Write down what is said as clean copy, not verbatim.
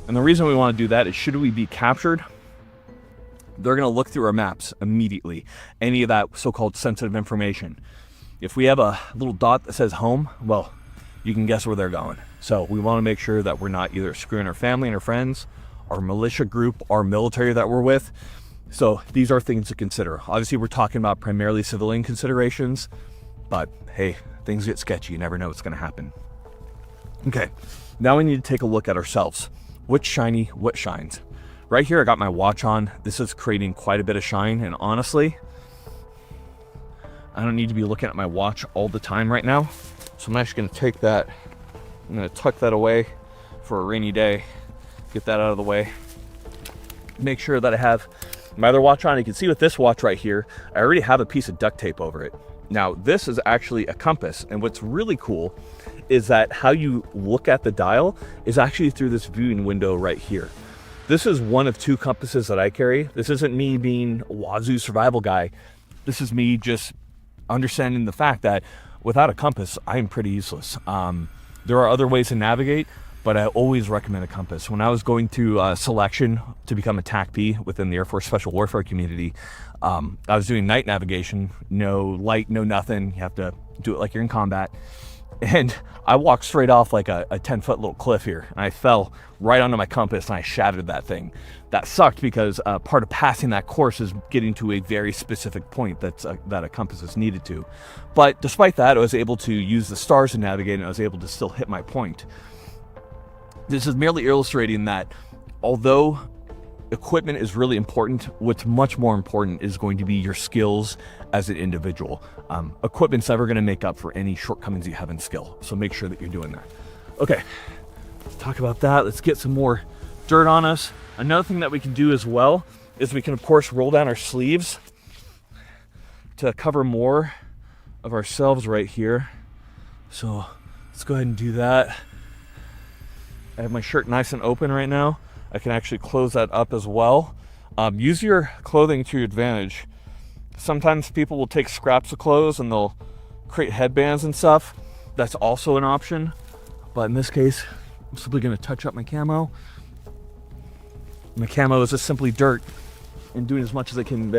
And the reason we want to do that is should we be captured, they're going to look through our maps immediately. Any of that so-called sensitive information. If we have a little dot that says home, well, you can guess where they're going. So we want to make sure that we're not either screwing our family and our friends, our militia group, our military that we're with. So these are things to consider. Obviously, we're talking about primarily civilian considerations, but hey, things get sketchy. You never know what's going to happen. Okay, now we need to take a look at ourselves. What's shiny, what shines? Right here, I got my watch on. This is creating quite a bit of shine, and honestly, I don't need to be looking at my watch all the time right now. So I'm actually gonna take that, I'm gonna tuck that away for a rainy day, get that out of the way. Make sure that I have my other watch on. You can see with this watch right here, I already have a piece of duct tape over it. Now, this is actually a compass, and what's really cool is that how you look at the dial is actually through this viewing window right here. This is one of 2 compasses that I carry. This isn't me being a wazoo survival guy. This is me just understanding the fact that without a compass, I am pretty useless. There are other ways to navigate, but I always recommend a compass. When I was going through selection to become a TAC-P within the Air Force Special Warfare community, I was doing night navigation, no light, no nothing. You have to do it like you're in combat. And I walked straight off like a 10-foot little cliff here, and I fell right onto my compass and I shattered that thing. That sucked because part of passing that course is getting to a very specific point that a compass is needed to. But despite that, I was able to use the stars to navigate, and I was able to still hit my point. This is merely illustrating that although equipment is really important, what's much more important is going to be your skills as an individual. Equipment's never going to make up for any shortcomings you have in skill, so make sure that you're doing that. Okay, let's talk about that. Let's get some more dirt on us. Another thing that we can do as well is we can, of course, roll down our sleeves to cover more of ourselves right here. So let's go ahead and do that. I have my shirt nice and open right now. I can actually close that up as well. Use your clothing to your advantage. Sometimes people will take scraps of clothes and they'll create headbands and stuff. That's also an option. But in this case, I'm simply gonna touch up my camo. My camo is just simply dirt and doing as much as I can there.